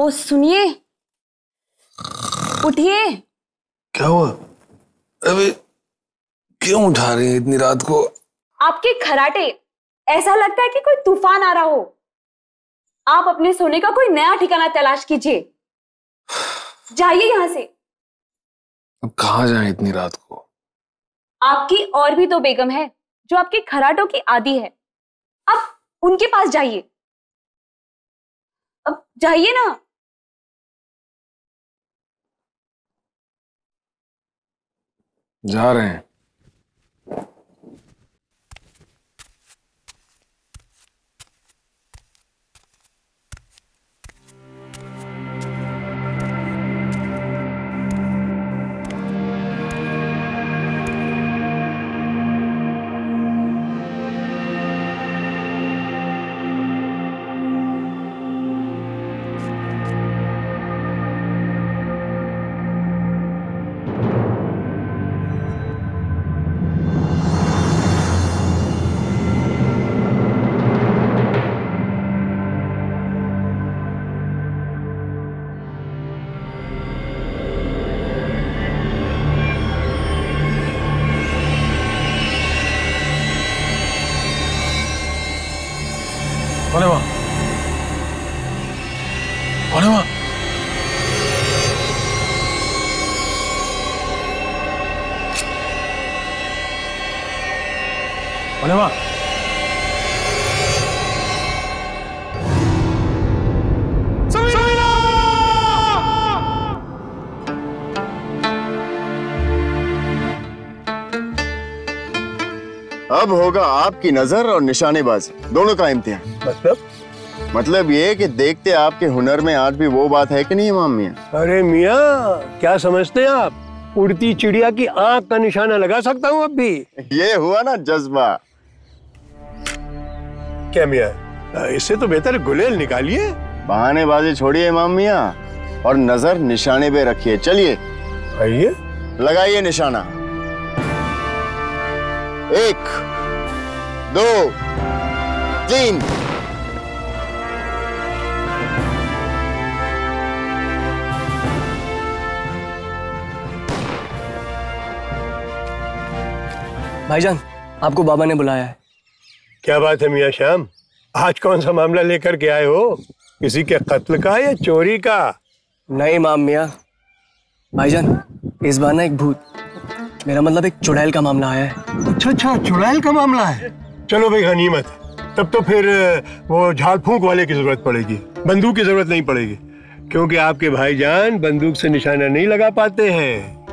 ओहो सुनिए, उठिए। क्या हुआ? अबे क्यों उठा रही है इतनी रात को? आपके खराटे, ऐसा लगता है कि कोई तूफान आ रहा हो। आप अपने सोने का कोई नया ठिकाना तलाश कीजिए। जाइए यहां से। अब कहाँ जाए इतनी रात को? आपकी और भी तो बेगम है जो आपके खराटों की आदी है। आप उनके पास जाइए। अब जाइए ना। जा रहे हैं। कौन है वहां? कौन है वहां? कौन है वहां? अब होगा आपकी नजर और निशानेबाजी दोनों का इम्तिहान। मतलब ये कि देखते आपके हुनर में आज भी वो बात है कि नहीं इमाम मियां? अरे मियां, क्या समझते हैं आप? उड़ती चिड़िया की आंख का निशाना लगा सकता हूँ अब भी। ये हुआ ना जज्बा। क्या मियां, इससे तो बेहतर गुलेल निकालिए। बहानेबाजी छोड़िए इमाम मियां और नजर निशाने पे रखिए। चलिए आइए, लगाइए निशाना। 1 2 3। भाईजान, आपको बाबा ने बुलाया है। क्या बात है मियां शाम, आज कौन सा मामला लेकर के आए हो? किसी के कत्ल का या चोरी का? नहीं इमाम मियां, भाईजान इस बार ना एक भूत, मेरा मतलब एक चुड़ैल का मामला आया है। अच्छा, चुड़ैल का मामला है। चलो भाई गनीमत है। तब तो फिर वो झाड़ फूंक वाले की जरूरत पड़ेगी, बंदूक की जरूरत नहीं पड़ेगी, क्योंकि आपके भाईजान बंदूक से निशाना नहीं लगा पाते हैं।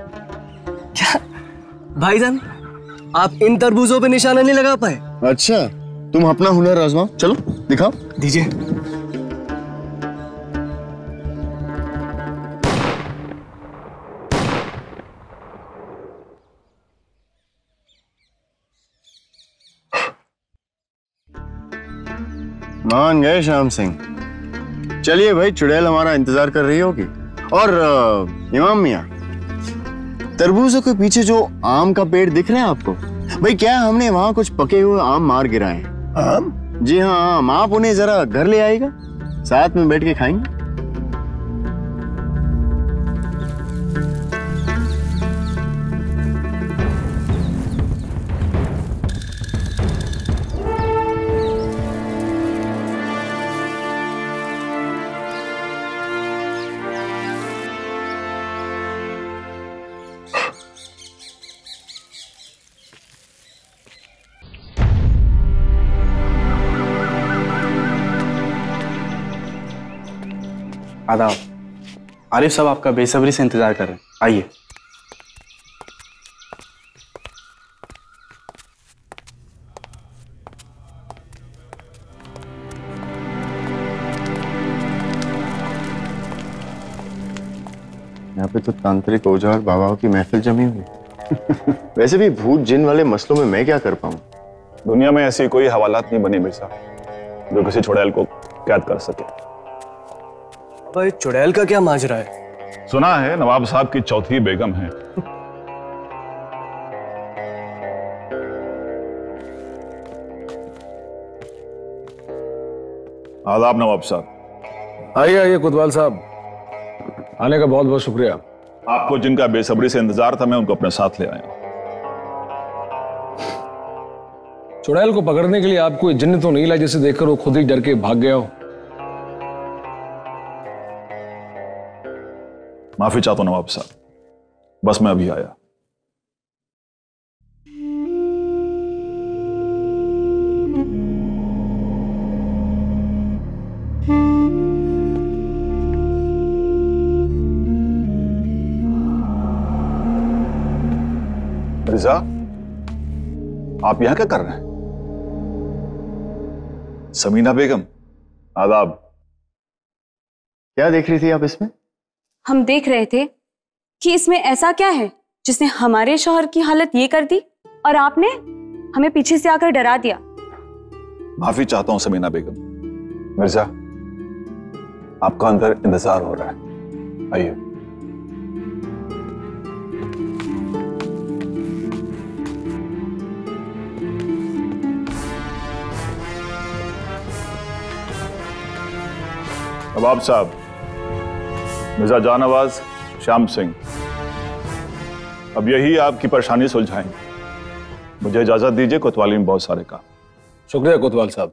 क्या भाईजान, आप इन तरबूजों पे निशाना नहीं लगा पाए? अच्छा, तुम अपना हुनर आजमाओ। चलो दिखाओ। दीजिए। मान गए श्याम सिंह। चलिए भाई, चुड़ैल हमारा इंतजार कर रही होगी। और इमाम मियां, तरबूजों के पीछे जो आम का पेड़ दिख रहे हैं आपको, भाई क्या हमने वहां कुछ पके हुए आम मार गिराए? आम? जी हाँ आम। आप उन्हें जरा घर ले आएगा, साथ में बैठ के खाएंगे। आदाब। आरिफ साहब आपका बेसब्री से इंतजार कर रहे हैं, आइए। यहाँ पे तो तांत्रिक औजार बाबाओं की महफिल जमी हुई। वैसे भी भूत जिन वाले मसलों में मैं क्या कर पाऊँ? दुनिया में ऐसी कोई हवालात नहीं बनी मिर्जा जो किसी चुड़ैल को कैद कर सके। भाई चुड़ैल का क्या माजरा है? सुना है नवाब साहब की चौथी बेगम है। आदाब नवाब साहब। आइए आइए कोतवाल साहब, आने का बहुत बहुत शुक्रिया। आपको जिनका बेसब्री से इंतजार था, मैं उनको अपने साथ ले आया। चुड़ैल को पकड़ने के लिए आपको जिन्न तो नहीं लाई जिसे देखकर वो खुद ही डर के भाग गया हो? माफी चाहता हूं नवाब साहब, बस मैं अभी आया। मिर्जा, आप यहां क्या कर रहे हैं? समीना बेगम, आदाब। क्या देख रही थी आप इसमें? हम देख रहे थे कि इसमें ऐसा क्या है जिसने हमारे शौहर की हालत ये कर दी और आपने हमें पीछे से आकर डरा दिया। माफी चाहता हूं समीना बेगम। मिर्जा, आपका अंदर इंतजार हो रहा है, आइए। नवाब साहब, मिर्जा जानवाज श्याम सिंह, अब यही आपकी परेशानी सुलझाएंगे। मुझे इजाजत दीजिए, कोतवाली में बहुत सारे काम। शुक्रिया कोतवाल साहब।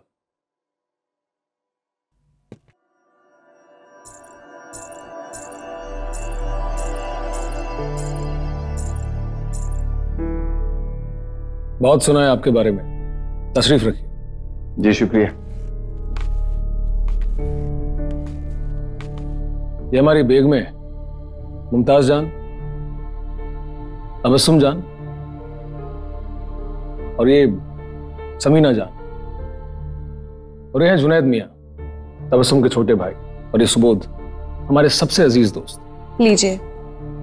बहुत सुना है आपके बारे में, तशरीफ रखिए। जी शुक्रिया। ये हमारी बेगम है, मुमताज जान, तबस्सुम जान, और ये समीना जान, और ये हैं जुनैद मियां, तबस्सुम के छोटे भाई, और ये सुबोध, हमारे सबसे अजीज दोस्त। लीजिए,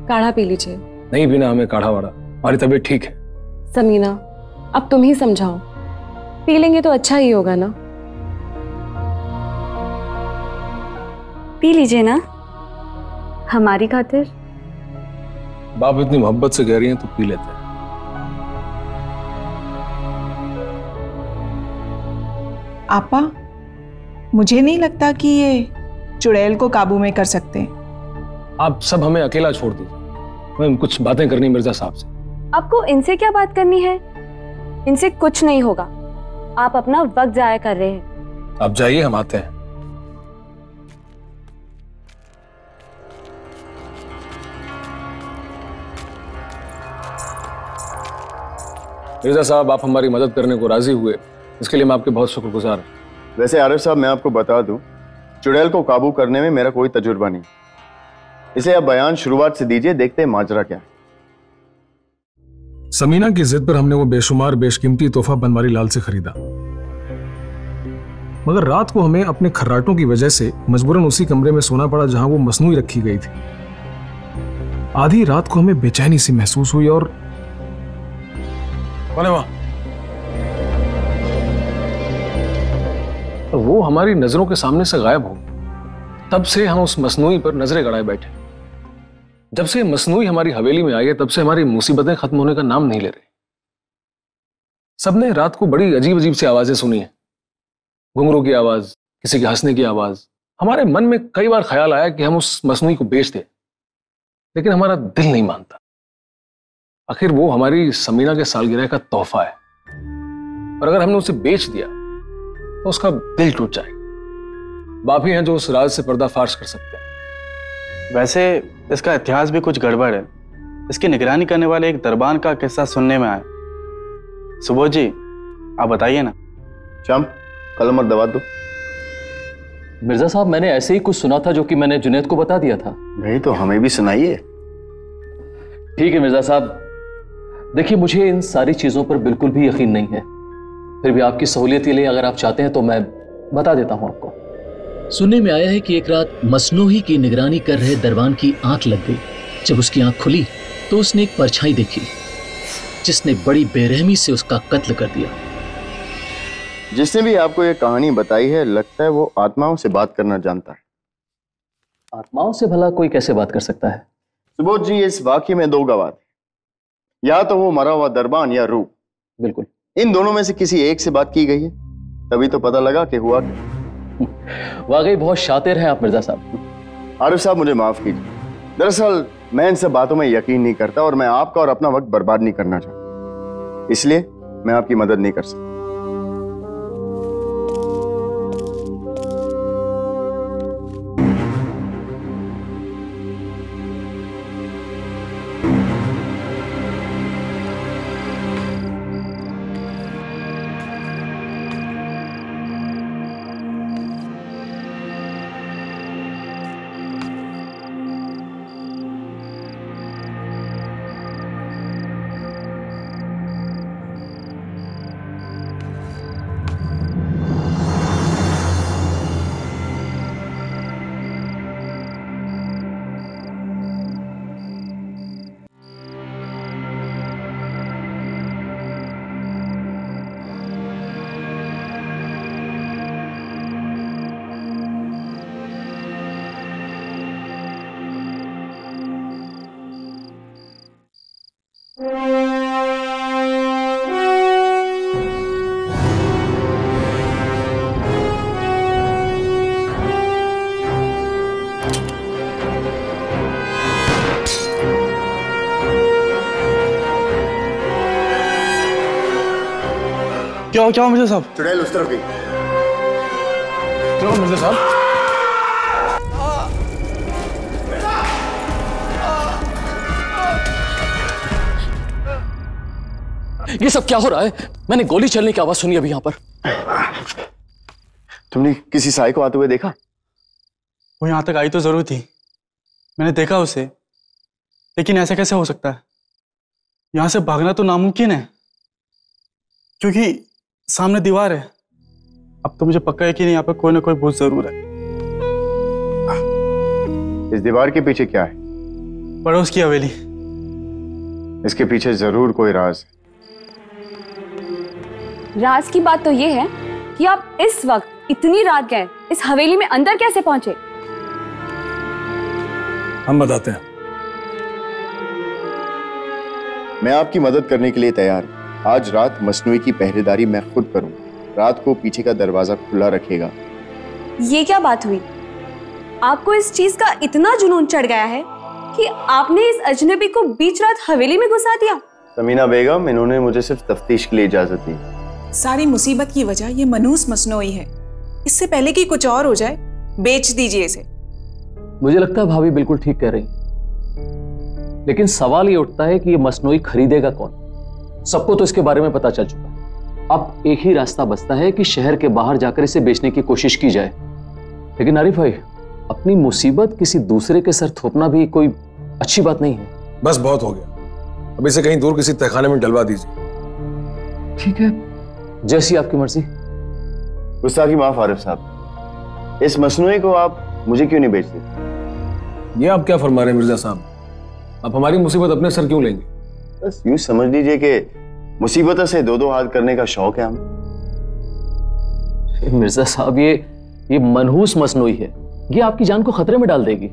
काढ़ा पी लीजिए। नहीं पीना हमें काढ़ा वाड़ा, हमारी तबीयत ठीक है। समीना, अब तुम ही समझाओ, पी लेंगे तो अच्छा ही होगा ना। पी लीजिए ना, हमारी खातिर। बाप इतनी मोहब्बत से कह रही हैं तो पी लेते हैं। आपा, मुझे नहीं लगता कि ये चुड़ैल को काबू में कर सकते। आप सब हमें अकेला छोड़ दीजिए, हमें कुछ बातें करनी मिर्जा साहब से। आपको इनसे क्या बात करनी है? इनसे कुछ नहीं होगा, आप अपना वक्त जाया कर रहे हैं। आप जाइए, हम आते हैं। मिर्जा साहब, आप हमारी मदद करने को राजी हुए, इसके लिए मैं आपके बहुत शुक्रगुजार हूं। वैसे आरिफ साहब, मैं आपको बता दूं, चुड़ैल को काबू करने में मेरा कोई तजुर्बा नहीं, इसलिए आप बयान शुरुआत से दीजिए, देखते हैं माजरा क्या है। समीना की जिद पर हमने वो बेशुमार बेशकीमती तोहफा बनवारी लाल से खरीदा, मगर रात को हमें अपने खर्राटों की वजह से मजबूरन उसी कमरे में सोना पड़ा जहां वो मसनूई रखी गई थी। आधी रात को हमें बेचैनी सी महसूस हुई और वो हमारी नजरों के सामने से गायब हो गई। तब से हम उस मसनूई पर नजरें गड़ाए बैठे। जब से मसनूई हमारी हवेली में आई है, तब से हमारी मुसीबतें खत्म होने का नाम नहीं ले रही। सबने रात को बड़ी अजीब अजीब सी आवाजें सुनी है, घुंघरू की आवाज, किसी के हंसने की आवाज। हमारे मन में कई बार ख्याल आया कि हम उस मसनूई को बेच दें, लेकिन हमारा दिल नहीं मानता। आखिर वो हमारी समीना के सालगिरह का तोहफा है, और अगर हमने उसे बेच दिया तो उसका दिल टूट जाएगा। बाप ही हैं जो उस राज से पर्दाफाश कर सकते हैं। वैसे इसका इतिहास भी कुछ गड़बड़ है। इसकी निगरानी करने वाले एक दरबान का किस्सा सुनने में आया। सुबोध जी, आप बताइए ना। श्याम, कलम और दवा दो। मिर्जा साहब, मैंने ऐसे ही कुछ सुना था जो कि मैंने जुनैद को बता दिया था। भाई तो हमें भी सुनाइए। ठीक है मिर्जा साहब, देखिए मुझे इन सारी चीजों पर बिल्कुल भी यकीन नहीं है, फिर भी आपकी सहूलियत के लिए अगर आप चाहते हैं तो मैं बता देता हूं आपको। सुनने में आया है कि एक रात मसनूही की निगरानी कर रहे दरबान की आंख लग गई। जब उसकी आंख खुली तो उसने एक परछाई देखी जिसने बड़ी बेरहमी से उसका कत्ल कर दिया। जिसने भी आपको ये कहानी बताई है, लगता है वो आत्माओं से बात करना जानता है। आत्माओं से भला कोई कैसे बात कर सकता है? सुबोध जी, इस वाकये में दो गवाह थे, या तो वो मरा हुआ दरबान या रूह। बिल्कुल, इन दोनों में से किसी एक से बात की गई है, तभी तो पता लगा कि हुआ क्या। वाकई बहुत शातिर हैं आप मिर्जा साहब। आरिफ साहब मुझे माफ कीजिए, दरअसल मैं इन सब बातों में यकीन नहीं करता और मैं आपका और अपना वक्त बर्बाद नहीं करना चाहता, इसलिए मैं आपकी मदद नहीं कर सकता। क्या मिर्जा साहब? चुड़ैल उस तरफ गई। चलो मिर्जा साहब। ये सब क्या हो रहा है? मैंने गोली चलने की आवाज सुनी अभी यहाँ पर। तुमने किसी साई को आते हुए देखा? वो यहाँ तक आई तो जरूर थी, मैंने देखा उसे, लेकिन ऐसा कैसे हो सकता है? यहाँ से भागना तो नामुमकिन है, क्योंकि सामने दीवार है। अब तो मुझे पक्का है कि यहाँ पर कोई ना कोई भूत जरूर है। इस दीवार के पीछे क्या है? पड़ोस की हवेली। इसके पीछे जरूर कोई राज है। राज की बात तो ये है कि आप इस वक्त इतनी रात गए इस हवेली में अंदर कैसे पहुंचे? हम बताते हैं। मैं आपकी मदद करने के लिए तैयार हूं। आज रात मसनूई की पहरेदारी मैं खुद करूंगा। रात को पीछे का दरवाजा खुला रखेगा। ये क्या बात हुई? आपको इस चीज का इतना जुनून चढ़ गया है कि आपने इस अजनबी को बीच रात हवेली में घुसा दिया? समीना बेगम, इन्होंने मुझे सिर्फ तफ्तीश के लिए इजाजत दी। सारी मुसीबत की वजह ये मनहूस मसनूई है। इससे पहले कि कुछ और हो जाए, बेच दीजिए इसे। मुझे लगता है भाभी बिल्कुल ठीक कह रही हैं, लेकिन सवाल ये उठता है कि ये मसनूई खरीदेगा कौन? सबको तो इसके बारे में पता चल चुका है। अब एक ही रास्ता बचता है कि शहर के बाहर जाकर इसे बेचने की कोशिश की जाए। लेकिन आरिफ भाई, अपनी मुसीबत किसी दूसरे के सर थोपना भी कोई अच्छी बात नहीं है। बस बहुत हो गया, अब इसे कहीं दूर किसी तहखाने में डलवा दीजिए। ठीक है, जैसी आपकी मर्जी। गुस्ताखी माफ आरिफ साहब, इस मसनूई को आप मुझे क्यों नहीं बेचते? ये आप क्या फरमा रहे हैं मिर्जा साहब? आप हमारी मुसीबत अपने सर क्यों लेंगे? बस यूं समझ लीजिए कि मुसीबतों से दो दो हाथ करने का शौक है हमें। मिर्जा साहब, ये मनहूस मसनूई है, ये आपकी जान को खतरे में डाल देगी।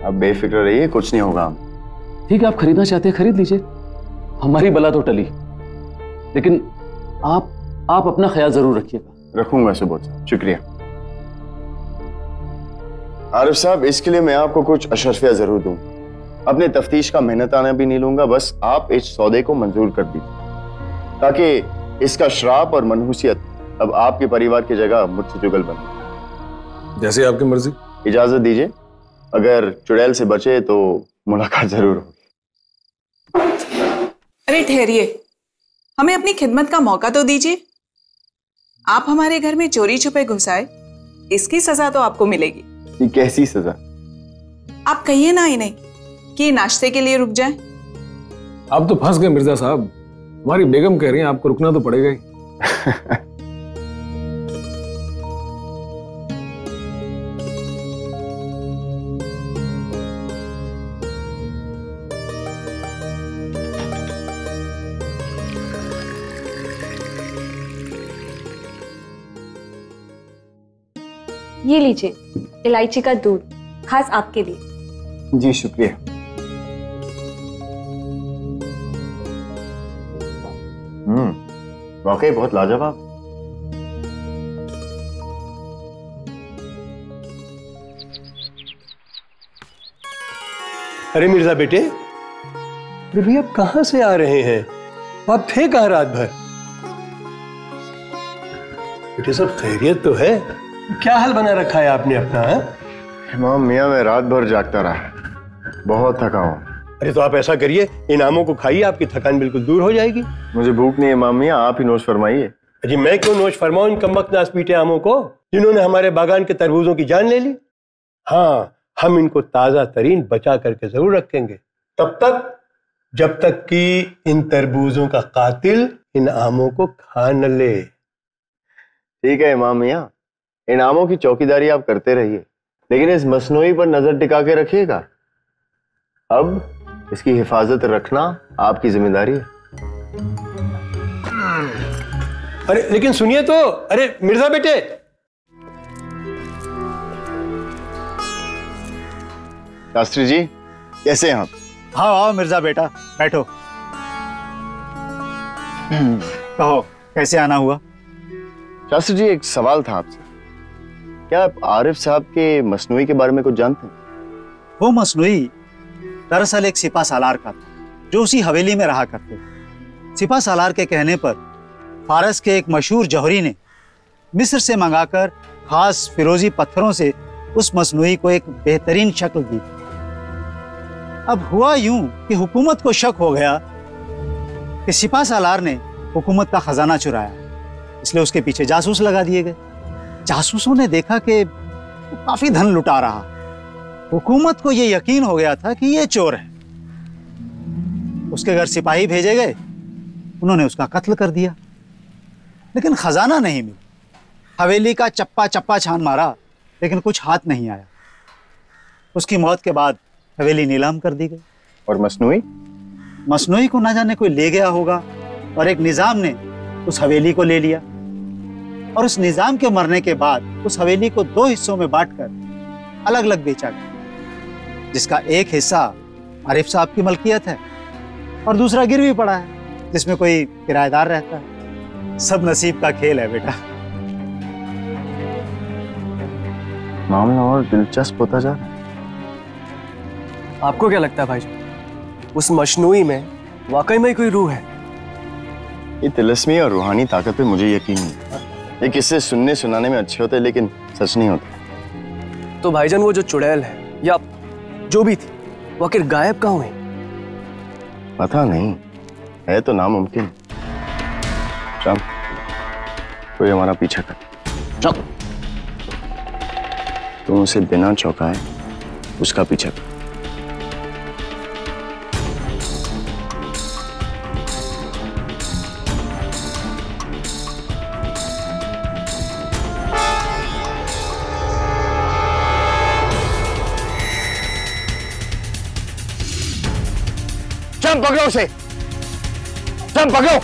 आप बेफिक्र रहिए, कुछ नहीं होगा हमें। ठीक है, आप खरीदना चाहते हैं खरीद लीजिए, हमारी बला तो टली। लेकिन आप अपना ख्याल जरूर रखिएगा। रखूंगा सुबोध साहब, शुक्रिया। आरिफ साहब, इसके लिए मैं आपको कुछ अशरफिया जरूर दूंगा। अपने तफ्तीश का मेहनताना भी नहीं लूंगा, बस आप इस सौदे को मंजूर कर दीजिए ताकि इसका श्राप और मनहूसियत अब आपके परिवार की जगह मुझसे जुगल बन जाए। जैसे आपकी मर्जी। इजाजत दीजिए, अगर चुड़ैल से बचे तो मुलाकात जरूर होगी। अरे ठहरिए, हमें अपनी खिदमत का मौका तो दीजिए। आप हमारे घर में चोरी छुपे घुसाए, इसकी सजा तो आपको मिलेगी। ये कैसी सजा? आप कहिए ना इन्हें कि नाश्ते के लिए रुक जाएं। आप तो फंस गए मिर्जा साहब, हमारी बेगम कह रही हैं आपको रुकना तो पड़ेगा ही। ये लीजिए इलायची का दूध, खास आपके लिए। जी शुक्रिया। वाकई बहुत लाजवाब। अरे मिर्जा बेटे, अरे भैया आप कहाँ से आ रहे हैं? आप थे कहाँ रात भर? बेटे सब खैरियत तो है? क्या हाल बना रखा है आपने अपना? इमाम मियाँ मैं रात भर जागता रहा, बहुत थका हूँ। अरे तो आप ऐसा करिए, इन आमों को खाइए, आपकी थकान बिल्कुल दूर हो जाएगी। मुझे भूख नहीं है इमाम मियाँ, आप ही नोश फरमाइए। जी मैं क्यों नोश फरमाऊं इन कमबख्त नास पीटे आमों को जिन्होंने हमारे बागान के तरबूजों की जान ले ली। हाँ, हम इनको ताजा तरीन बचा करके जरूर रखेंगे, तब तक जब तक कि इन तरबूजों का कातिल इन आमों को खा न ले। ठीक है इमाम मियाँ, इन आमों की चौकीदारी आप करते रहिए, लेकिन इस मसनूई पर नजर टिका के रखिएगा। अब इसकी हिफाजत रखना आपकी जिम्मेदारी है। अरे लेकिन सुनिए तो, अरे मिर्जा बेटे। शास्त्री जी कैसे हैं आप? हाँ आओ मिर्जा बेटा, बैठो। कहो कैसे आना हुआ? शास्त्री जी एक सवाल था आपसे, क्या आप आरिफ साहब के मसनूई के बारे में कुछ जानते हैं? वो मसनूई दरअसल एक सिपा सालार का था जो उसी हवेली में रहा करते थे। सिपा सालार के कहने पर फारस के एक मशहूर जौहरी ने मिस्र से मंगाकर खास फिरोजी पत्थरों से उस मसनूई को एक बेहतरीन शक्ल दी। अब हुआ यूं कि हुकूमत को शक हो गया कि सिपा सालार ने हुकूमत का खजाना चुराया, इसलिए उसके पीछे जासूस लगा दिए गए। जासूसों ने देखा कि वो काफी धन लुटा रहा। हुकूमत को यह यकीन हो गया था कि ये चोर है। उसके घर सिपाही भेजे गए, उन्होंने उसका कत्ल कर दिया, लेकिन खजाना नहीं मिला। हवेली का चप्पा चप्पा छान मारा, लेकिन कुछ हाथ नहीं आया। उसकी मौत के बाद हवेली नीलाम कर दी गई। और मसनूई? मसनूई को ना जाने कोई ले गया होगा और एक निजाम ने उस हवेली को ले लिया, और उस निजाम के मरने के बाद उस हवेली को 2 हिस्सों में बांटकर अलग अलग बेचा गया, जिसका एक हिस्सा आरिफ साहब की मलकियत है और दूसरा गिरवी पड़ा है जिसमें कोई किराएदार रहता है। सब नसीब का खेल है बेटा। मामला और दिलचस्प होता जा रहा है। आपको क्या लगता है भाईजान, उस मशनूई में वाकई में कोई रूह है? ये तिलस्मी और रूहानी ताकत पे मुझे यकीन नहीं। ये किस्से सुनने सुनाने में अच्छे होते लेकिन सच नहीं होते। तो भाईजान वो जो चुड़ैल है या जो भी थी वो आखिर गायब कहाँ हुई? पता नहीं, है तो नामुमकिन। चल कोई हमारा पीछा कर, चल। तुम उसे बिना चौंकाए उसका पीछा कर। चल पकड़ो उसे, चल पकड़ो।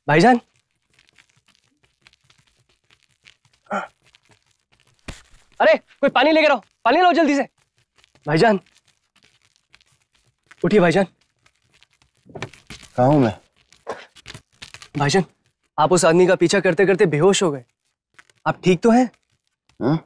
भाईजान, अरे कोई पानी लेकर आओ, पानी लाओ जल्दी से। भाईजान उठिए भाईजान। कहाँ हूं मैं? भाईजान आप उस आदमी का पीछा करते करते बेहोश हो गए, आप ठीक तो हैं? हाँ?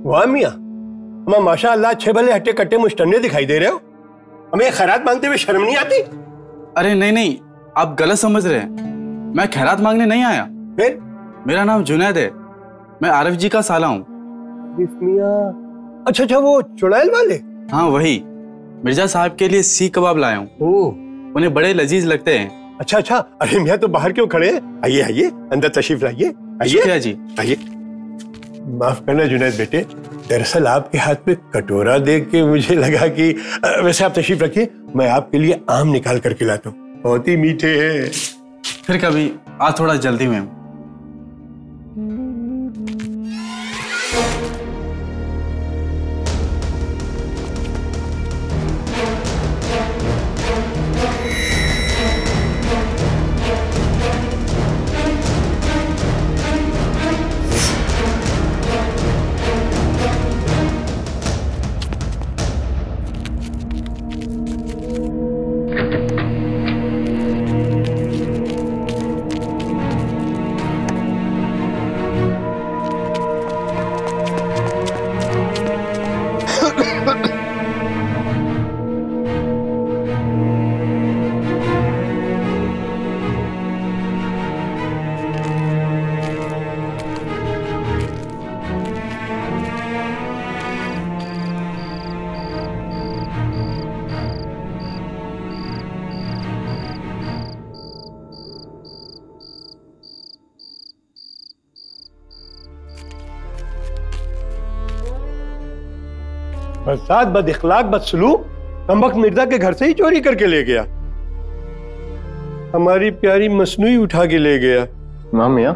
वाह मियां, हमें माशाअल्लाह अच्छे भले हट्टे कट्टे मुश्तन्ने दिखाई दे रहे हो। हमें खैरात मांगते हुए शर्म नहीं आती? अरे नहीं नहीं, आप गलत समझ रहे हैं। मैं खैरात मांगने नहीं आया। फिर? मेरा नाम जुनैद है मैं आरिफ जी का साला हूँ। आरिफ मियाँ? अच्छा, वो चुड़ैल वाले? हाँ वही। मिर्जा साहब के लिए सीख कबाब लाया हूँ। उन्हें बड़े लजीज लगते हैं। अच्छा। अरे मियाँ तो बाहर क्यों खड़े हैं? आइए अंदर तशरीफ लाइए। शुक्रिया जी। आइए। माफ करना जुनैद बेटे, दरअसल आपके हाथ में कटोरा देख के मुझे लगा कि वैसे आप तशरीफ रखिए, मैं आपके लिए आम निकाल कर खिलाता हूँ, बहुत ही मीठे हैं। फिर कभी, आज थोड़ा जल्दी में हूँ। बरसात बद इखलाक बदसलूक कमबख्त मिर्जा के घर से ही चोरी करके ले गया, हमारी प्यारी मसनूई उठा के ले गया। इमाम मियाँ,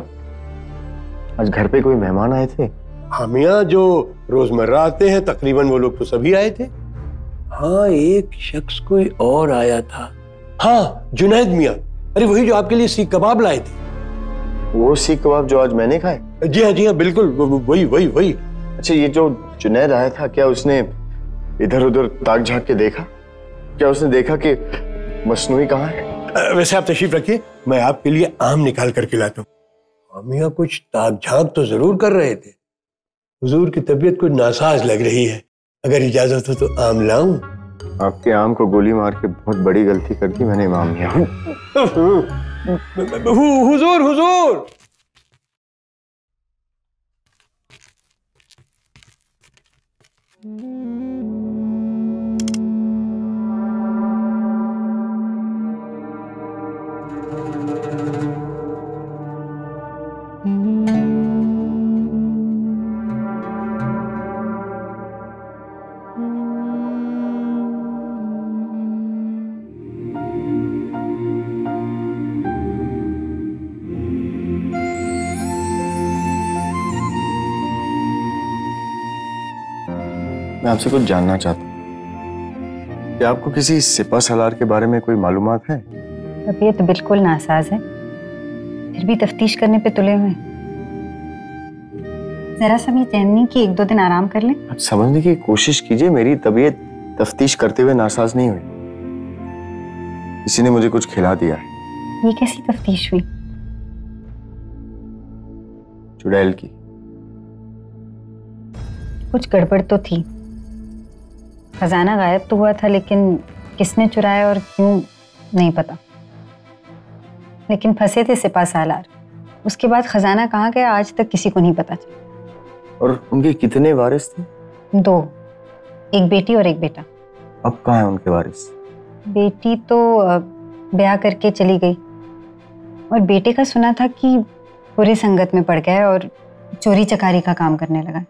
आज घर पे कोई मेहमान आए थे? हाँ मियाँ, जो रोजमर्रा आते हैं तकरीबन वो लोग तो सभी आए थे। हाँ, एक शख्स कोई और आया था। हाँ, जुनैद मियाँ। अरे वही जो आपके लिए सीख कबाब लाए थे। वो सीख कबाब जो आज मैंने खाए? जी हाँ बिल्कुल, वही। अच्छा, ये जो जुनैद आया था, क्या उसने इधर उधर ताक झांक के देखा? क्या उसने देखा कि मसनूई कहाँ है? वैसे आप तशरीफ रखिए, मैं आपके लिए आम निकाल कर खिलाता हूँ। मियाँ कुछ ताक झांक तो जरूर कर रहे थे। हुजूर की तबीयत कुछ नासाज लग रही है, अगर इजाजत हो तो आम लाऊं? आपके आम को गोली मार के बहुत बड़ी गलती कर दी मैंने इमाम मियाँ। हुजूर। मैं आपसे कुछ जानना चाहता हूँ। क्या आपको किसी सिपा सालार के बारे में कोई मालूमात है? तबीयत बिल्कुल नासाज है, फिर भी तफ्तीश करने पे तुले हुए। जरा सा भी चैन नहीं कि 1-2 दिन आराम कर लें। आप समझने की कोशिश कीजिए, मेरी तबीयत तफ्तीश करते हुए नासाज नहीं हुई। किसी ने मुझे कुछ खिला दिया है। ये कैसी तफ्तीश हुई? चुड़ैल की। कुछ गड़बड़ तो थी। खजाना गायब तो हुआ था, लेकिन किसने चुराया और क्यों नहीं पता। लेकिन फंसे थे सिपा सालार। उसके बाद खजाना कहाँ गया आज तक किसी को नहीं पता चला। और उनके कितने वारिस थे? 2, एक बेटी और एक बेटा। अब कहाँ है उनके वारिस? बेटी तो ब्याह करके चली गई और बेटे का सुना था कि बुरी संगत में पड़ गया और चोरी चकारी का काम करने लगा।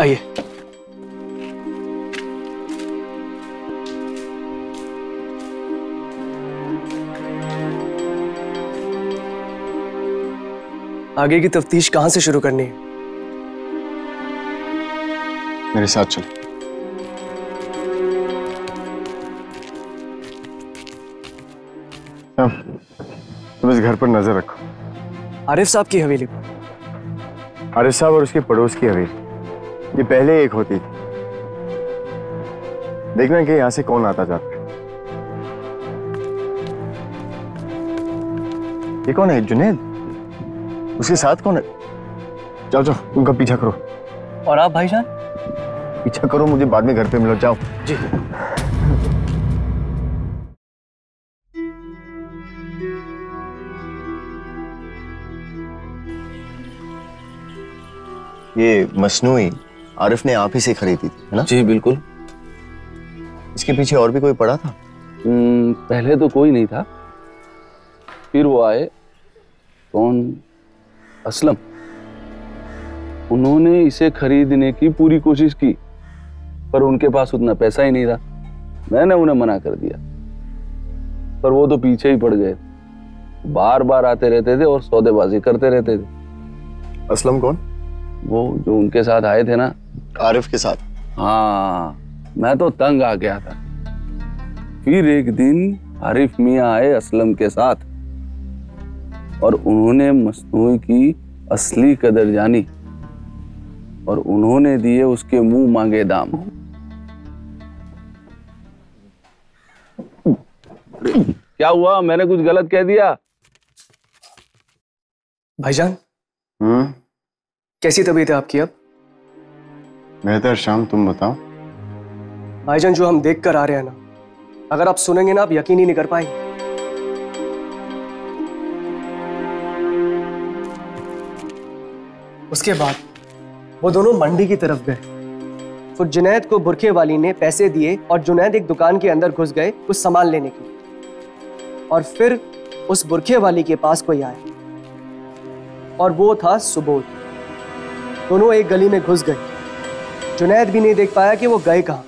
आइए। आगे की तफ्तीश कहां से शुरू करनी है? मेरे साथ चलो। तुम इस घर पर नजर रखो। आरिफ साहब की हवेली पर? आरिफ साहब और उसके पड़ोस की हवेली, ये पहले एक होती थी। देखना कि यहां से कौन आता जाता है। ये कौन है? जुनैद? उसके साथ कौन है? जाओ उनका पीछा करो। और आप भाईजान? पीछा करो, मुझे बाद में घर पे मिलो। जाओ। जी। ये मसनूई आरिफ ने आप ही से खरीदी थी, है ना? जी बिल्कुल। इसके पीछे और भी कोई पड़ा था? पहले तो कोई नहीं था, फिर वो आए, कौन, असलम। उन्होंने इसे खरीदने की पूरी कोशिश की, पर उनके पास उतना पैसा ही नहीं था। मैंने उन्हें मना कर दिया, पर वो तो पीछे ही पड़ गए। बार बार आते रहते थे और सौदेबाजी करते रहते थे। असलम कौन? वो जो उनके साथ आए थे ना, आरिफ के साथ। हाँ, मैं तो तंग आ गया था। फिर एक दिन आरिफ मियां आए असलम के साथ, और उन्होंने मसनूई की असली कदर जानी, और उन्होंने दिए उसके मुंह मांगे दाम। क्या हुआ, मैंने कुछ गलत कह दिया? भाईजान, कैसी तबीयत है आपकी अब? बेहतर शाम, तुम बताओ। भाईजान, जो हम देख कर आ रहे हैं ना, अगर आप सुनेंगे ना, आप यकीन ही नहीं कर पाएंगे। उसके बाद वो दोनों मंडी की तरफ गए। फिर जुनैद को बुरखे वाली ने पैसे दिए और जुनैद एक दुकान के अंदर घुस गए कुछ सामान लेने के लिए। और फिर उस बुरखे वाली के पास कोई आया, और वो था सुबोध। दोनों एक गली में घुस गए। जुनैद भी नहीं देख पाया कि वो गए कहां।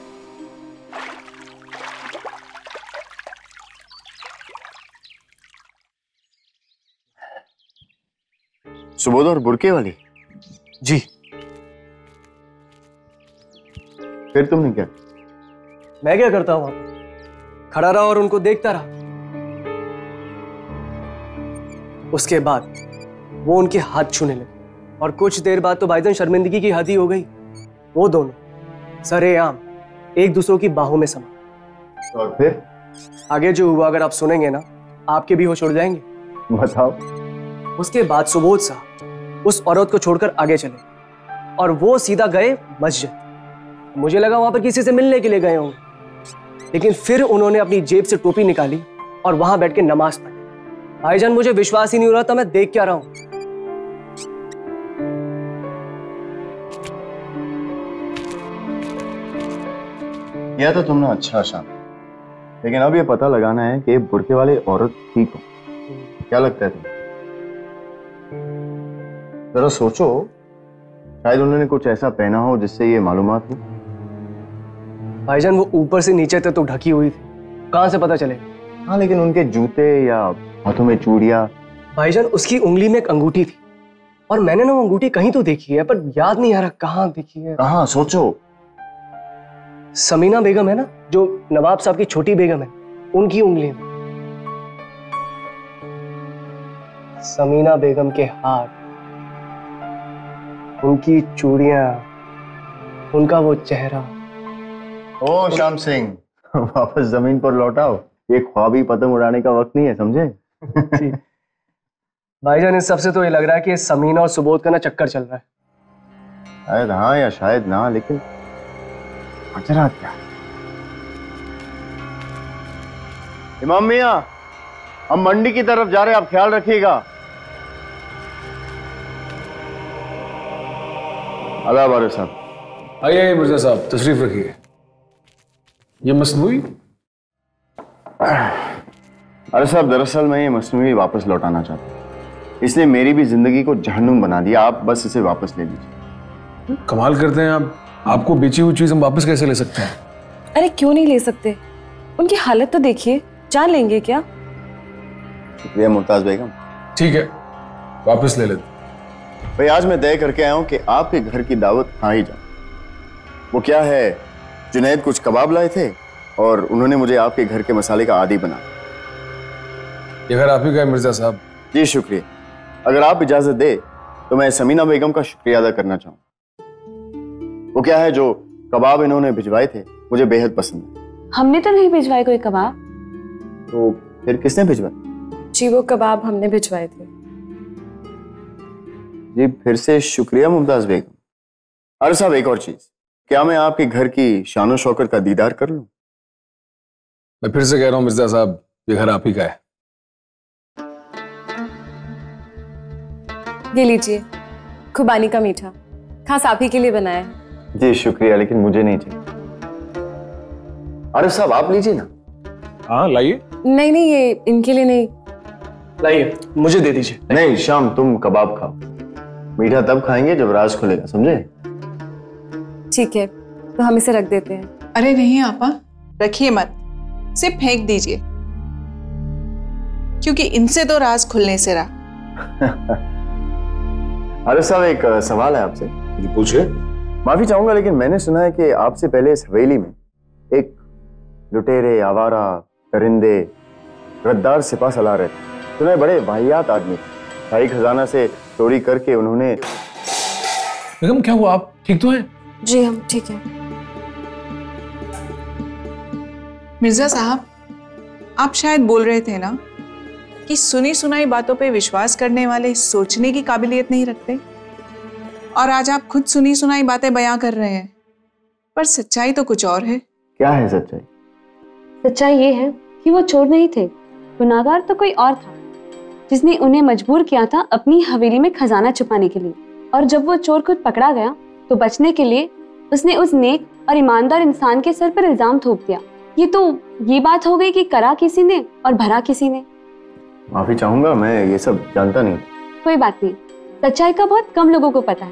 सुबोध और बुरके वाली? जी। फिर तुमने क्या? मैं क्या करता हूं? वहां पर खड़ा रहा और उनको देखता रहा। उसके बाद वो उनके हाथ छूने लगे, और कुछ देर बाद तो भाईजान शर्मिंदगी की हद ही हो गई। वो दोनों सरेआम एक दूसरों की बाहों में समा। और फिर आगे जो हुआ अगर आप सुनेंगे ना, आपके भी होश उड़ जाएंगे। बताओ। उसके बाद सुबोध साहब उस औरत को छोड़कर आगे चले, और वो सीधा गए मस्जिद। मुझे लगा वहां पर किसी से मिलने के लिए गए होंगे, लेकिन फिर उन्होंने अपनी जेब से टोपी निकाली और वहां बैठ के नमाज पढ़ी। भाईजान, मुझे विश्वास ही नहीं हो रहा था मैं देख क्या रहा हूं। यह तो तुमने अच्छा शाम, लेकिन अब ये पता लगाना है कि बुरके वाले औरत थी कौन। क्या लगता है तुम्हें? जरा सोचो, शायद उन्होंने कुछ ऐसा पहना हो जिससे ये मालूमात हो। भाईजान, वो ऊपर से नीचे तक तो ढकी हुई थी, कहां से पता चले? हाँ, लेकिन उनके जूते या हाथों में चूड़ियां। भाईजान, उसकी उंगली में एक अंगूठी थी, और मैंने ना वो अंगूठी कहीं तो देखी है, पर याद नहीं आ रहा कहां देखी है। कहां? सोचो। समीना बेगम है ना, जो नवाब साहब की छोटी बेगम है, उनकी उंगली में। समीना बेगम के हाथ, उनकी चूड़ियां, उनका वो चेहरा। ओ श्याम सिंह, वापस जमीन पर लौटाओ। ये ख्वाबी पतंग उड़ाने का वक्त नहीं है, समझे? भाईजान, इस सबसे तो ये लग रहा है कि समीना और सुबोध का ना चक्कर चल रहा है। शायद हाँ या शायद ना, लेकिन मजरा क्या? इमाम मियां, हम मंडी की तरफ जा रहे हैं, आप ख्याल रखिएगा। अल्लाह बारिक साहब। आइए मिर्जा साहब, तशरीफ रखिए। ये मसनूई? अरे साहब, दरअसल मैं ये मसनूई वापस लौटाना चाहता हूँ। इसने मेरी भी जिंदगी को जहन्नुम बना दिया। आप बस इसे वापस ले लीजिए। कमाल करते हैं आप। आपको बेची हुई चीज हम वापस कैसे ले सकते हैं? अरे क्यों नहीं ले सकते? उनकी हालत तो देखिए, जान लेंगे क्या? शुक्रिया मुमताज बेगम। ठीक है, वापस ले लेते। भाई, आज मैं तय करके आया हूं कि आपके घर की दावत खा ही जाऊं। वो क्या है, जुनैद कुछ कबाब लाए थे और उन्होंने मुझे आपके घर के मसाले का आदी बना। ये घर आप ही का है मिर्जा साहब। जी शुक्रिया। अगर आप इजाजत दे तो मैं समीना बेगम का शुक्रिया अदा करना चाहूँ। वो क्या है, जो कबाब इन्होंने भिजवाए थे मुझे बेहद पसंद है। हमने तो नहीं भिजवाए कोई कबाब। तो फिर किसने भिजवाए? जी, वो कबाब हमने भिजवाए थे। जी फिर से शुक्रिया मुमताज बेगम। अरे साहब, एक और चीज, क्या मैं आपके घर की शानो शौकत का दीदार कर लूं? मैं फिर से कह रहा हूं मिर्जा साहब, ये घर आप ही का है। ये लीजिए खुबानी का मीठा। खास आप ही के लिए बनाया है। जी शुक्रिया, लेकिन मुझे नहीं चाहिए। आरिफ साहब आप लीजिए ना। हाँ लाइए। नहीं नहीं, ये इनके लिए नहीं। लाइए, मुझे दे दीजिए। नहीं शाम, तुम कबाब खाओ। मीठा तब खाएंगे जब राज खुलेगा, समझे? ठीक है, तो हम इसे रख देते हैं। अरे नहीं आपा, रखिए मत, सिर्फ फेंक दीजिए, क्योंकि इनसे तो राज खुलने से रहा। आरिफ साहब एक सवाल है आपसे। पूछिए। माफी चाहूंगा, लेकिन मैंने सुना है कि आपसे पहले इस हवेली में एक लुटेरे, आवारा, दरिंदे, गद्दार सिपा सलार रहते। सुना है बड़े वाहियात आदमी, भाई खजाना से चोरी करके उन्होंने। बेगम क्या हुआ, आप ठीक तो हैं? जी हम ठीक है। मिर्जा साहब, आप शायद बोल रहे थे ना कि सुनी सुनाई बातों पे विश्वास करने वाले सोचने की काबिलियत नहीं रखते, और आज आप खुद सुनी सुनाई बातें बयां कर रहे हैं, पर सच्चाई तो कुछ और है। क्या है सच्चाई? सच्चाई ये है कि वो चोर नहीं थे, गुनाहगार तो कोई और था जिसने उन्हें मजबूर किया था अपनी हवेली में खजाना छुपाने के लिए। और जब वो चोर खुद पकड़ा गया तो बचने के लिए उसने उस नेक और ईमानदार इंसान के सर पर इल्जाम थोप दिया। ये बात हो गई कि करा किसी ने और भरा किसी ने। माफी चाहूंगा, मैं ये सब जानता नहीं। कोई बात नहीं, सच्चाई का बहुत कम लोगों को पता है,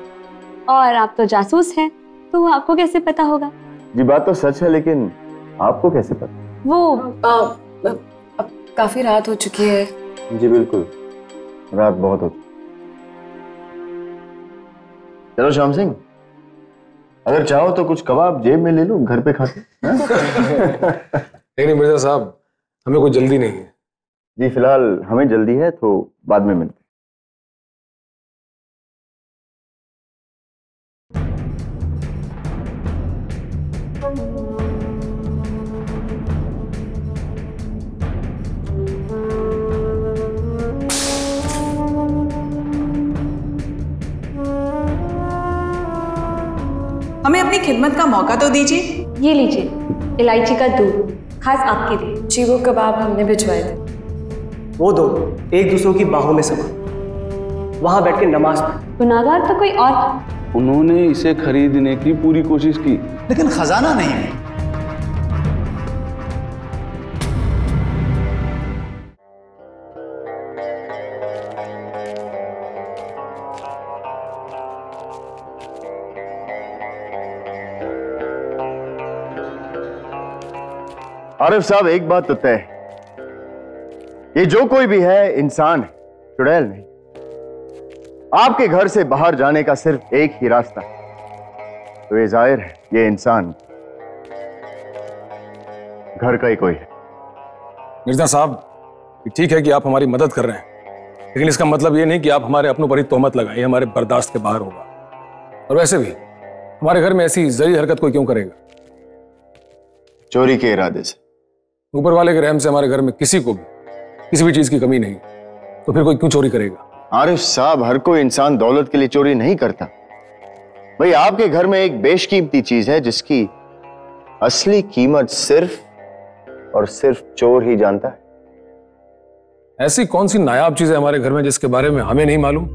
और आप तो जासूस हैं, तो आपको कैसे पता होगा? जी बात तो सच है, लेकिन आपको कैसे पता? वो अब काफी रात हो चुकी है। जी बिल्कुल, रात बहुत हो चुकी। चलो श्याम सिंह, अगर चाहो तो कुछ कबाब जेब में ले लो, घर पे खाते। नहीं मिर्जा साहब, हमें कोई जल्दी नहीं है। जी फिलहाल हमें जल्दी है, तो बाद में मिलते हैं। हमें अपनी खिदमत का मौका तो दीजिए। ये लीजिए इलायची का दूध, खास आपके लिए। जी वो कबाब हमने भिजवाए थे। वो दोनों एक दूसरों की बाहों में समा वहां बैठ के नमाज पढ़। गुनाहगार तो कोई और था। उन्होंने इसे खरीदने की पूरी कोशिश की, लेकिन खजाना नहीं है। आरिफ साहब एक बात तो तय है, ये जो कोई भी है इंसान है, चुड़ैल नहीं। आपके घर से बाहर जाने का सिर्फ एक ही रास्ता है, तो ये जाहिर है ये इंसान घर का ही कोई है। मिर्जा साहब, ठीक है कि आप हमारी मदद कर रहे हैं, लेकिन इसका मतलब ये नहीं कि आप हमारे अपनों पर ही तोहमत लगाएं, हमारे बर्दाश्त के बाहर होगा। और वैसे भी हमारे घर में ऐसी जरी हरकत कोई क्यों करेगा? चोरी के इरादे से। ऊपर वाले के रहम से हमारे घर में किसी को भी किसी भी चीज की कमी नहीं, तो फिर कोई क्यों चोरी करेगा? आरिफ साहब, हर कोई इंसान दौलत के लिए चोरी नहीं करता। भाई आपके घर में एक बेशकीमती चीज है जिसकी असली कीमत सिर्फ और सिर्फ चोर ही जानता है। ऐसी कौन सी नायाब चीज है हमारे घर में जिसके बारे में हमें नहीं मालूम?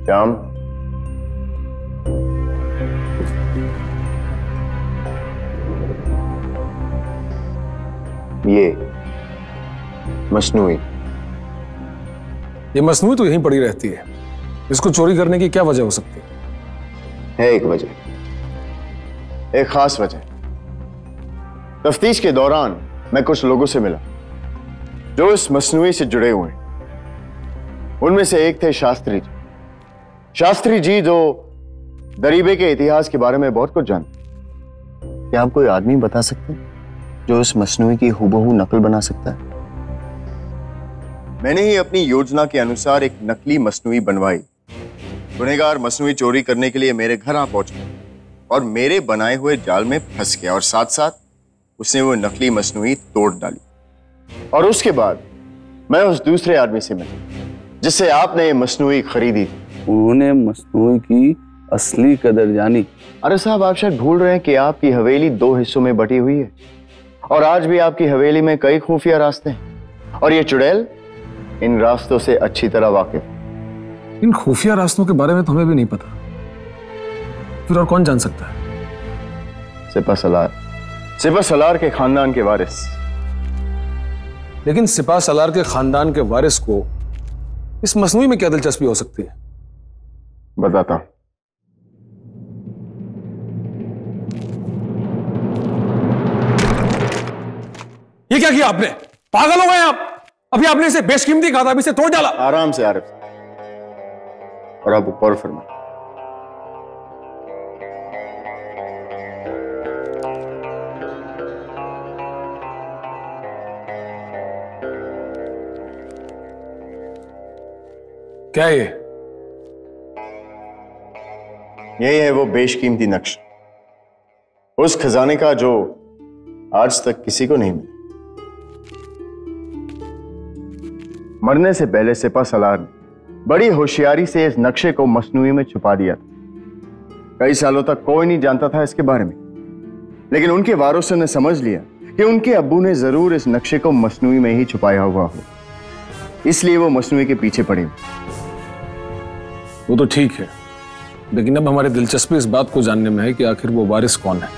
श्याम, ये मसनूई। ये मसनूई तो यहीं पड़ी रहती है, इसको चोरी करने की क्या वजह हो सकती है? एक वजह, एक खास वजह। तफ्तीश के दौरान मैं कुछ लोगों से मिला जो इस मसनूई से जुड़े हुए हैं। उनमें से एक थे शास्त्री जी। शास्त्री जी जो दरीबे के इतिहास के बारे में बहुत कुछ जानते। क्या आप कोई आदमी बता सकते हैं जो इस मसनूई की हूबहू नकल बना सकता है? मैंने ही अपनी योजना के अनुसार एक नकली मसनूई बनवाई। गुनहगार मसनूई चोरी करने के लिए मेरे घर आ पहुंचा और मेरे बनाए हुए जाल में फंस गया, और साथ साथ उसने वो नकली मसनूई तोड़ डाली। और उसके बाद मैं उस दूसरे आदमी से मिला जिससे आपने ये मसनूई खरीदी थी। उन्होंने मसनूई की असली कदर जानी। अरे साहब, आप शायद भूल रहे हैं कि आपकी हवेली 2 हिस्सों में बटी हुई है, और आज भी आपकी हवेली में कई खुफिया रास्ते हैं, और ये चुड़ैल इन रास्तों से अच्छी तरह वाकिफ। इन खुफिया रास्तों के बारे में तो हमें भी नहीं पता। फिर और कौन जान सकता है? सिपा सलार, सिपा सलार के खानदान के वारिस। लेकिन सिपा सलार के खानदान के वारिस को इस मसनूई में क्या दिलचस्पी हो सकती है? बताता हूं। ये क्या किया आपने? पागल हो गए आप? अभी आपने इसे बेशकीमती कहा था, अभी इसे तोड़ डाला। आराम से आरिफ, और अब ऊपर फरमा। क्या ये? यही है वो बेशकीमती नक्शा, उस खजाने का जो आज तक किसी को नहीं मिला। मरने से पहले सिपा सलार ने बड़ी होशियारी से इस नक्शे को मसनूई में छुपा दिया था। कई सालों तक कोई नहीं जानता था इसके बारे में, लेकिन उनके वारिसों ने समझ लिया कि उनके अब्बू ने जरूर इस नक्शे को मसनूई में ही छुपाया हुआ हो, इसलिए वो मसनूई के पीछे पड़े। वो तो ठीक है, लेकिन अब हमारी दिलचस्पी इस बात को जानने में है कि आखिर वो वारिस कौन है।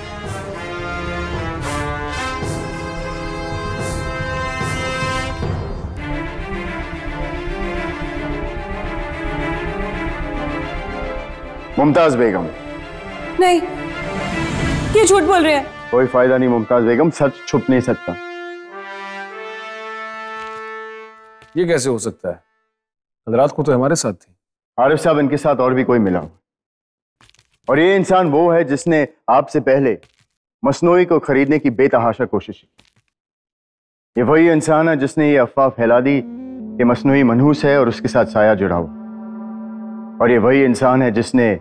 मुमताज बेगम। नहीं, ये झूठ बोल रहे हैं। कोई फायदा नहीं मुमताज बेगम, सच छुप नहीं सकता। ये कैसे हो सकता है? कल रात को तो हमारे साथ थी। आरिफ साहब, इनके साथ और भी कोई मिला हो, और ये इंसान वो है जिसने आपसे पहले मसनूई को खरीदने की बेतहाशा कोशिश की। ये वही इंसान है जिसने ये अफवाह फैला दी कि मसनूई मनहूस है और उसके साथ साया जुड़ा हुआ, और ये वही इंसान है जिसने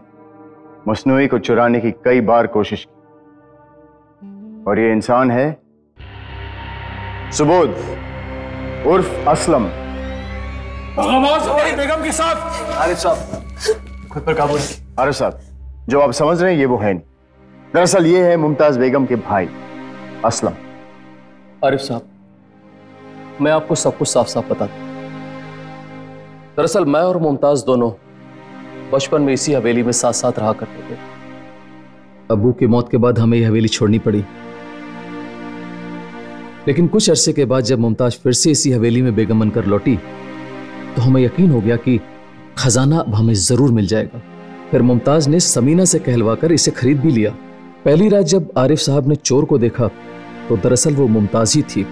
मसनूई को चुराने की कई बार कोशिश की, और ये इंसान है सुबोध उर्फ असलम। बेगम के साथ। आरिफ साहब, खुद पर काबू रखिए। आरिफ साहब, जो आप समझ रहे हैं ये वो है नहीं, दरअसल ये है मुमताज बेगम के भाई असलम। आरिफ साहब, मैं आपको सब कुछ साफ साफ बता दूं। दरअसल मैं और मुमताज दोनों बचपन में इसी हवेली में साथ साथ रहा करते थे। अब्बू की मौत के बाद हमें यह हवेली छोड़नी पड़ी, लेकिन कुछ अरसे के बाद जब मुमताज फिर से इसी हवेली में बेगम बनकर लौटी तो हमें यकीन हो गया कि खजाना अब हमें जरूर मिल जाएगा। फिर मुमताज ने समीना से कहलवाकर इसे खरीद भी लिया। पहली रात जब आरिफ साहब ने चोर को देखा तो दरअसल वो मुमताज ही थी।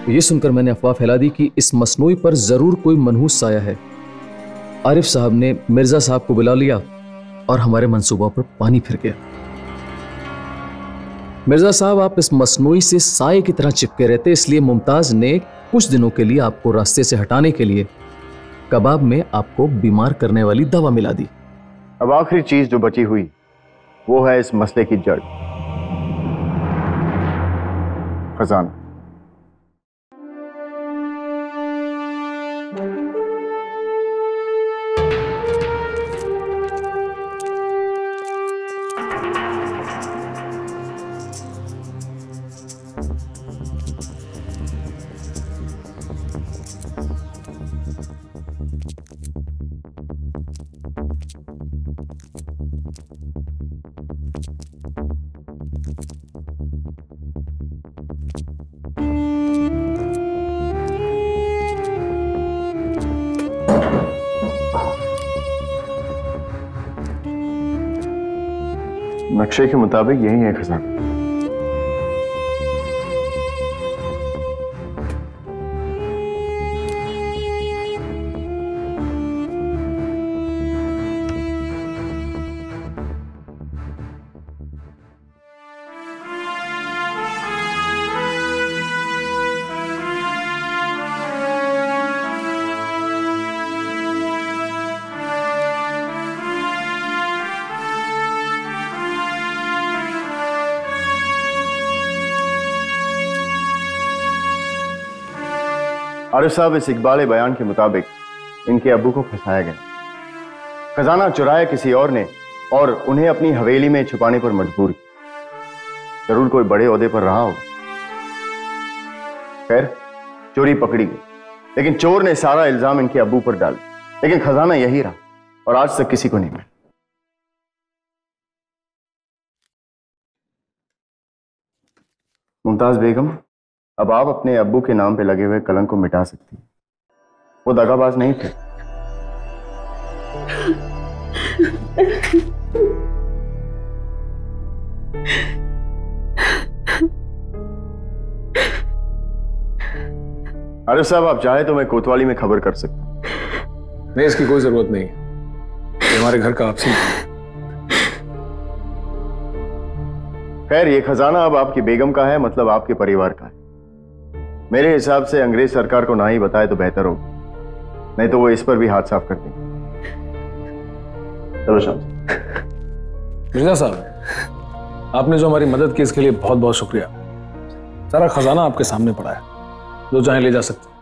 तो ये सुनकर मैंने अफवाह फैला दी कि इस मसनूई पर जरूर कोई मनहूस साया है। आरिफ साहब ने मिर्जा साहब को बुला लिया और हमारे मंसूबों पर पानी फिर गया। मिर्जा साहब, आप इस मसनूई से साये की तरह चिपके रहते, इसलिए मुमताज ने कुछ दिनों के लिए आपको रास्ते से हटाने के लिए कबाब में आपको बीमार करने वाली दवा मिला दी। अब आखिरी चीज जो बची हुई वो है इस मसले की जड़, खजाना। नक्शे के मुताबिक यही है खजाना। आरिफ साहब, इस इकबाल बयान के मुताबिक इनके अब्बू को फंसाया गया, खजाना चुराया किसी और ने और उन्हें अपनी हवेली में छुपाने पर मजबूर किया। जरूर कोई बड़े ओहदे पर रहा होगा। खैर, चोरी पकड़ी गई, लेकिन चोर ने सारा इल्जाम इनके अब्बू पर डाला, लेकिन खजाना यही रहा और आज तक किसी को नहीं मिला। मुमताज बेगम, अब आप अपने अब्बू के नाम पे लगे हुए कलंक को मिटा सकती हैं। वो दगाबाज नहीं थे। आरिफ साहब, आप चाहे तो मैं कोतवाली में खबर कर सकता हूं। नहीं, इसकी कोई जरूरत नहीं है, ये हमारे घर का आपसी है। खैर, ये खजाना अब आपकी बेगम का है, मतलब आपके परिवार का है। मेरे हिसाब से अंग्रेज सरकार को ना ही बताए तो बेहतर होगा, नहीं तो वो इस पर भी हाथ साफ कर देंगे। चलो शाम। मिर्जा साहब, आपने जो हमारी मदद की इसके लिए बहुत बहुत शुक्रिया। सारा खजाना आपके सामने पड़ा है, जो चाहे ले जा सकते हैं।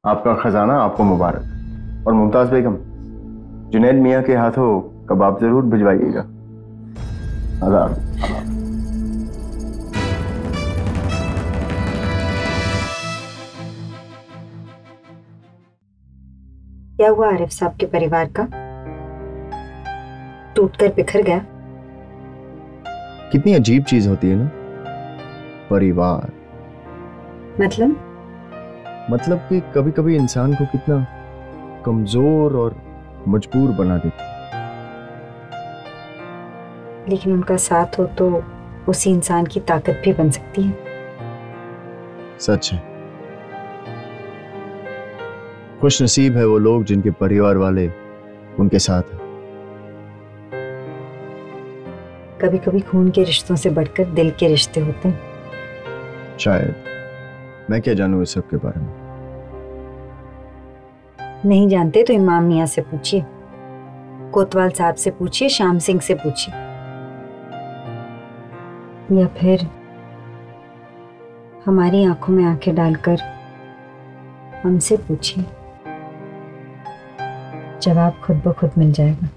आपका खजाना आपको मुबारक। और मुमताज बेगम, जुनैद मियाँ के हाथों कबाब जरूर भिजवाइएगा। आदाब। क्या हुआ आरिफ साहब के परिवार का? टूटकर बिखर गया? कितनी अजीब चीज होती है ना, परिवार। मतलब कि कभी कभी इंसान को कितना कमजोर और मजबूर बना देती है। लेकिन उनका साथ हो तो उसी इंसान की ताकत भी बन सकती है। सच है। खुश नसीब है वो लोग जिनके परिवार वाले उनके साथ हैं। कभी कभी खून के रिश्तों से बढ़कर दिल के रिश्ते होते हैं। शायद। मैं क्या जानूं इस सब के बारे में। नहीं जानते तो इमाम मियाँ से पूछिए, कोतवाल साहब से पूछिए, श्याम सिंह से पूछिए, या फिर हमारी आंखों में आंखें डालकर हमसे पूछिए। जवाब खुद ब खुद मिल जाएगा।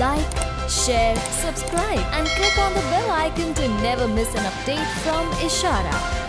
Like, share, subscribe and click on the bell icon to never miss an update from Ishara.